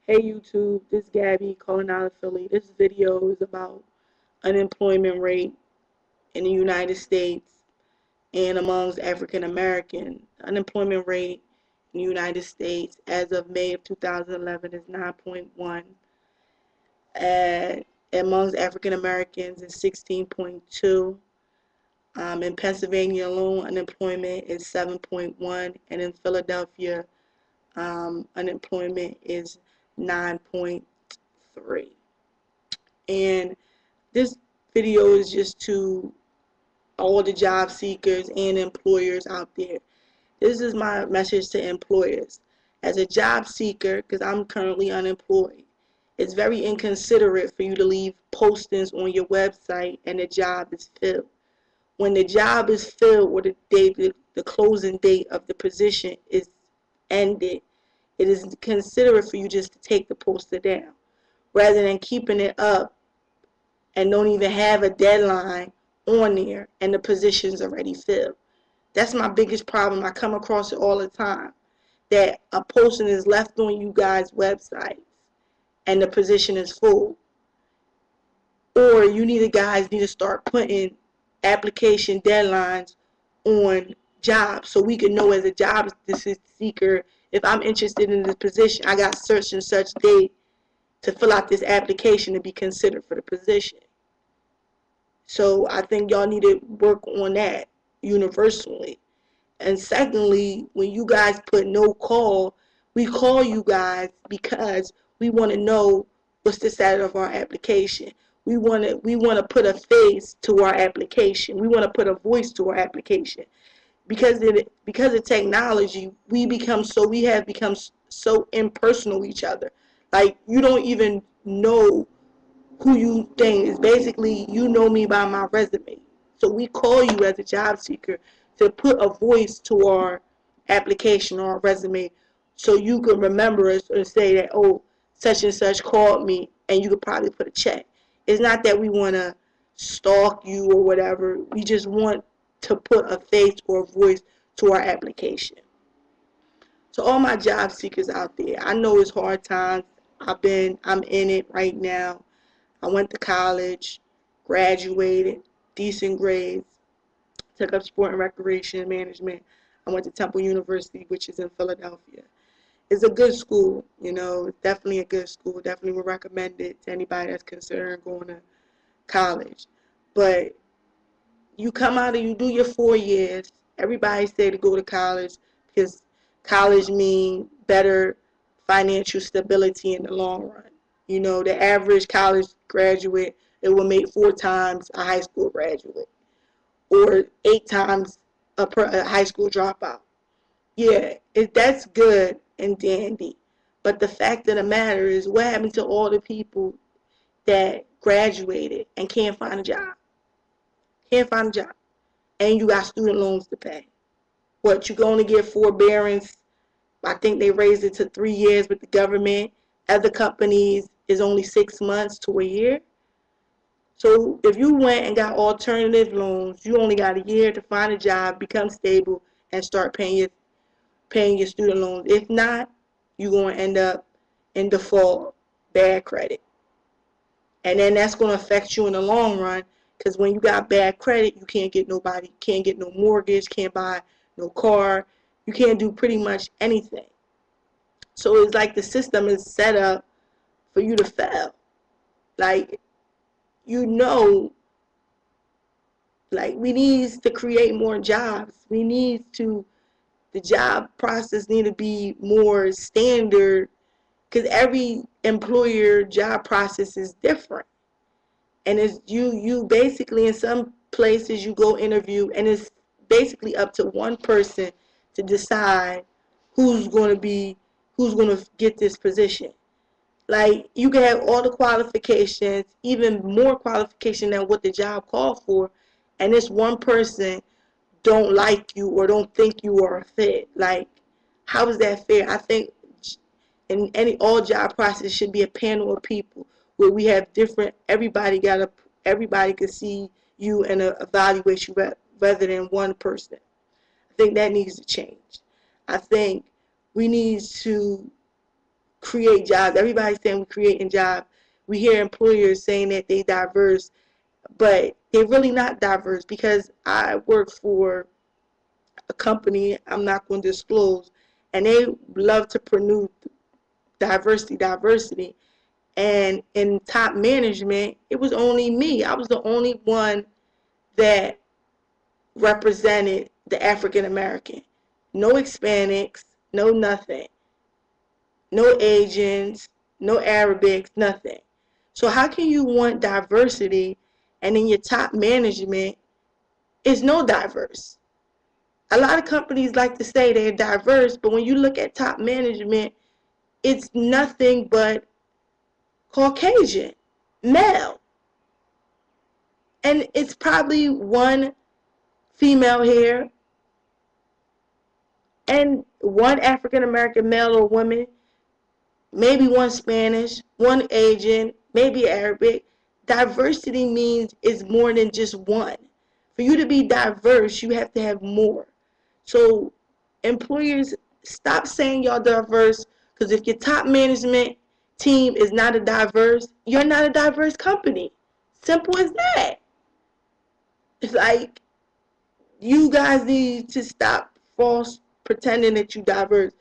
Hey YouTube, this is Gabby calling out of Philly. This video is about unemployment rate in the United States and amongst African American. Unemployment rate in the United States as of May of 2011 is 9.1, and amongst African Americans is 16.2. In Pennsylvania alone, unemployment is 7.1, and in Philadelphia, unemployment is 9.3. And this video is just to all the job seekers and employers out there. This is my message to employers. As a job seeker, because I'm currently unemployed, it's very inconsiderate for you to leave postings on your website and the job is filled. When the job is filled or the closing date of the position is ended, it is considerate for you just to take the poster down rather than keeping it up and don't even have a deadline on there and the position's already filled. That's my biggest problem. I come across it all the time, that a posting is left on you guys' websites and the position is full. Or guys need to start putting application deadlines on jobs so we can know as a job seeker, if I'm interested in this position, I got such and such date to fill out this application to be considered for the position. So I think y'all need to work on that universally. And secondly, when you guys put no call, we call you guys because we want to know what's the status of our application. We want to put a face to our application. We want to put a voice to our application. Because of technology, we have become so impersonal with each other. Like, you don't even know who you think is. Basically, you know me by my resume. So we call you as a job seeker to put a voice to our application or our resume so you can remember us or say that, oh, such and such called me, and you could probably put a check. It's not that we want to stalk you or whatever. We just want to put a face or a voice to our application. To all my job seekers out there, I know it's hard times. I'm in it right now. I went to college, graduated, decent grades, took up sport and recreation management. I went to Temple University, which is in Philadelphia. It's a good school, it's definitely a good school. Definitely would recommend it to anybody that's considering going to college. But you come out and you do your 4 years. Everybody say to go to college because college means better financial stability in the long run. The average college graduate, it will make 4 times a high school graduate or 8 times a high school dropout. Yeah, that's good and dandy. But the fact of the matter is, what happened to all the people that graduated and can't find a job? Can't find a job. And you got student loans to pay. What, you can only get forbearance? I think they raised it to 3 years with the government. Other companies is only 6 months to a year. So if you went and got alternative loans, you only got a year to find a job, become stable, and start paying your student loans. If not, you're going to end up in default, bad credit. And then that's going to affect you in the long run, because when you got bad credit, you can't get no mortgage, can't buy no car, you can't do pretty much anything. So it's like the system is set up for you to fail. Like, like, we need to create more jobs. The job process need to be more standard, because every employer job process is different. And it's you basically, in some places you go interview and it's basically up to one person to decide who's going to get this position. Like, you can have all the qualifications, even more qualification than what the job called for, and this one person don't like you or don't think you are a fit. Like, how is that fair? I think in all job process should be a panel of people where we have different. Everybody can see you and evaluate you rather than one person. I think that needs to change. I think we need to create jobs. Everybody's saying we're creating jobs. We hear employers saying that they diverse, but they're really not diverse, because I work for a company I'm not going to disclose, and they love to promote diversity. And in top management, it was only me. I was the only one that represented the African American. No Hispanics, no nothing. No Asians, no Arabics, nothing. So how can you want diversity and in your top management is no diverse? A lot of companies like to say they're diverse, but when you look at top management, it's nothing but Caucasian, male. And it's probably one female here and one African American male or woman, maybe one Spanish, one Asian, maybe Arabic. Diversity means it's more than just one. For you to be diverse, you have to have more. So employers, stop saying y'all diverse, because if your top management team is not a diverse, you're not a diverse company. Simple as that. It's like, you guys need to stop false pretending that you diverse.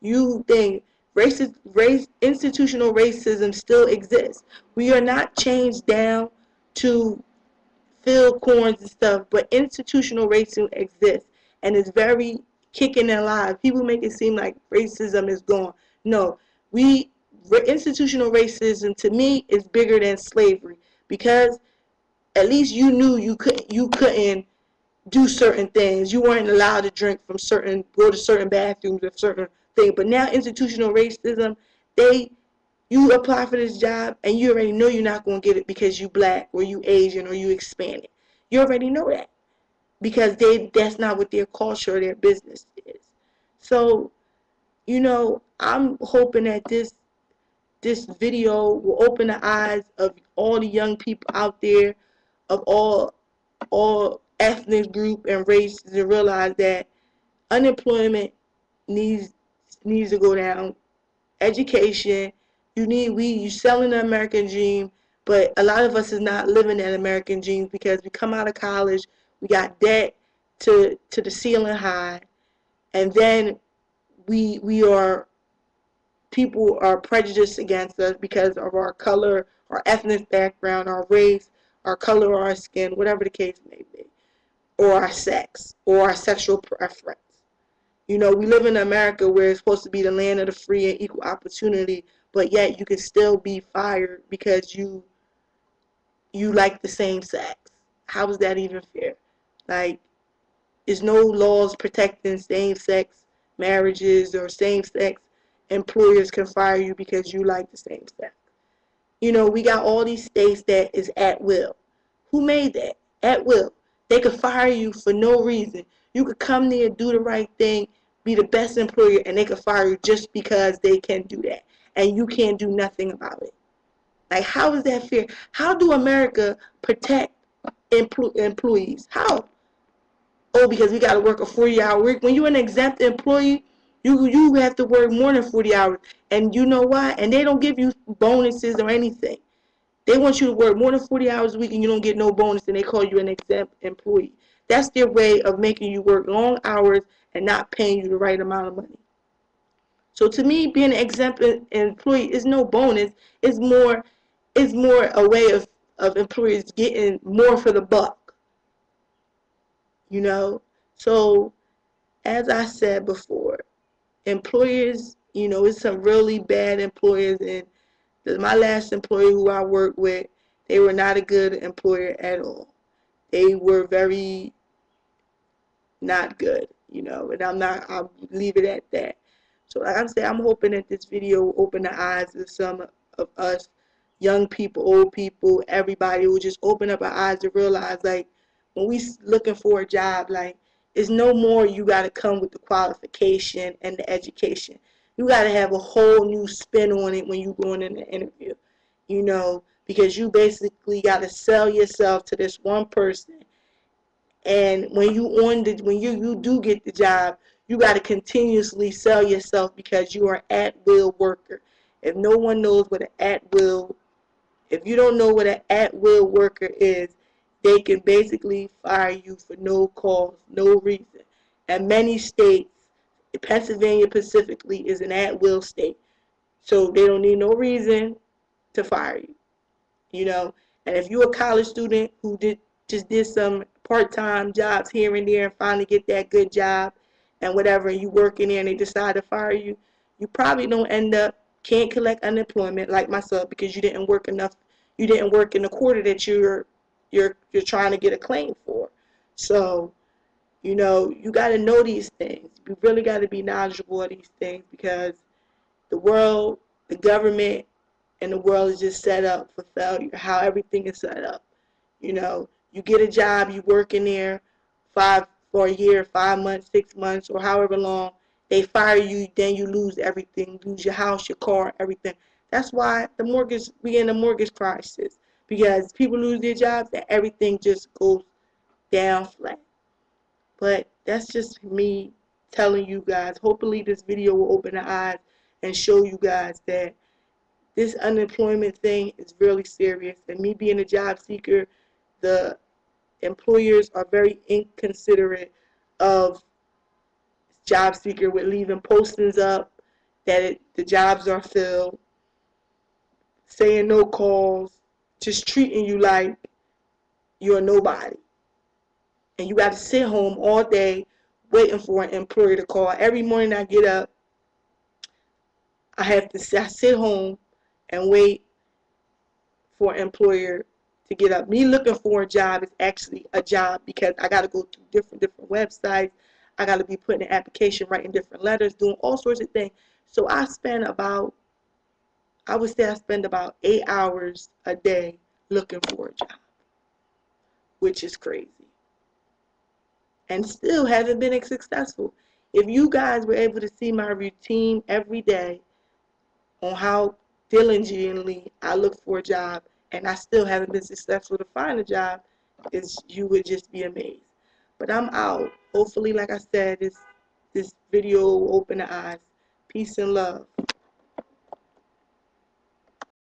You think institutional racism still exists. We are not changed down to fill corns and stuff, but institutional racism exists, and it's very kicking and alive. People make it seem like racism is gone. No, institutional racism to me is bigger than slavery, because at least you knew you couldn't do certain things. You weren't allowed to go to certain bathrooms or certain things. But now institutional racism, you apply for this job and you already know you're not going to get it because you black or you Asian or you Hispanic. You already know that, because that's not what their culture or their business is. So, I'm hoping that this video will open the eyes of all the young people out there, of all ethnic group and race, to realize that unemployment needs to go down. Education, you selling the American dream, but a lot of us is not living that American dream, because we come out of college, we got debt to the ceiling high, and then people are prejudiced against us because of our color, our ethnic background, our race, our color, our skin, whatever the case may be, or our sex, or our sexual preference. We live in America where it's supposed to be the land of the free and equal opportunity, but yet you can still be fired because you like the same sex. How is that even fair? Like, there's no laws protecting same-sex marriages, or same-sex employers can fire you because you like the same sex. We got all these states that is at will. Who made that? At will. They could fire you for no reason. You could come there, do the right thing, be the best employer, and they could fire you just because they can do that. And you can't do nothing about it. Like, how is that fair? How do America protect employees? How? Oh, because we got to work a 40-hour week. When you're an exempt employee, you have to work more than 40 hours. And you know why? And they don't give you bonuses or anything. They want you to work more than 40 hours a week and you don't get no bonus, and they call you an exempt employee. That's their way of making you work long hours and not paying you the right amount of money. So to me, being an exempt employee is no bonus. It's more a way of employers getting more for the buck. So as I said before, employers, it's some really bad employers, and my last employer who I worked with, they were not a good employer at all. They were very not good, and I'll leave it at that. So like I said, I'm hoping that this video will open the eyes of some of us, young people, old people, everybody, will just open up our eyes to realize, like, when we looking for a job, like, it's no more you got to come with the qualification and the education. You got to have a whole new spin on it when you going in the interview, because you basically got to sell yourself to this one person. And when you do get the job, you got to continuously sell yourself, because you are at will worker. If no one knows what an at-will, if you don't know what an at-will worker is, they can basically fire you for no cause, no reason. And many states, Pennsylvania specifically, is an at-will state. So they don't need no reason to fire you, you know. And if you're a college student who just did some part-time jobs here and there and finally get that good job and whatever, and you work in there and they decide to fire you, you probably don't end up, can't collect unemployment like myself because you didn't work enough, you didn't work in the quarter that you're trying to get a claim for. So, you know, you got to know these things. You really got to be knowledgeable of these things because the world, the government, and the world is just set up for failure, how everything is set up. You know, you get a job, you work in there for a year, 5 months, 6 months, or however long, they fire you, then you lose everything, lose your house, your car, everything. That's why we in a mortgage crisis, because people lose their jobs and everything just goes down flat. But that's just me telling you guys. Hopefully this video will open the eyes and show you guys that this unemployment thing is really serious. And me being a job seeker, the employers are very inconsiderate of job seeker with leaving postings up that the jobs are filled, saying no calls, just treating you like you're nobody. And you got to sit home all day waiting for an employer to call. Every morning I get up, I sit home and wait for an employer to get up. Me looking for a job is actually a job because I got to go through different websites. I got to be putting an application, writing different letters, doing all sorts of things. So I would say I spend about 8 hours a day looking for a job, which is crazy. And still haven't been successful. If you guys were able to see my routine every day on how diligently I look for a job and I still haven't been successful to find a job, you would just be amazed. But I'm out. Hopefully, like I said, this video will open the eyes. Peace and love.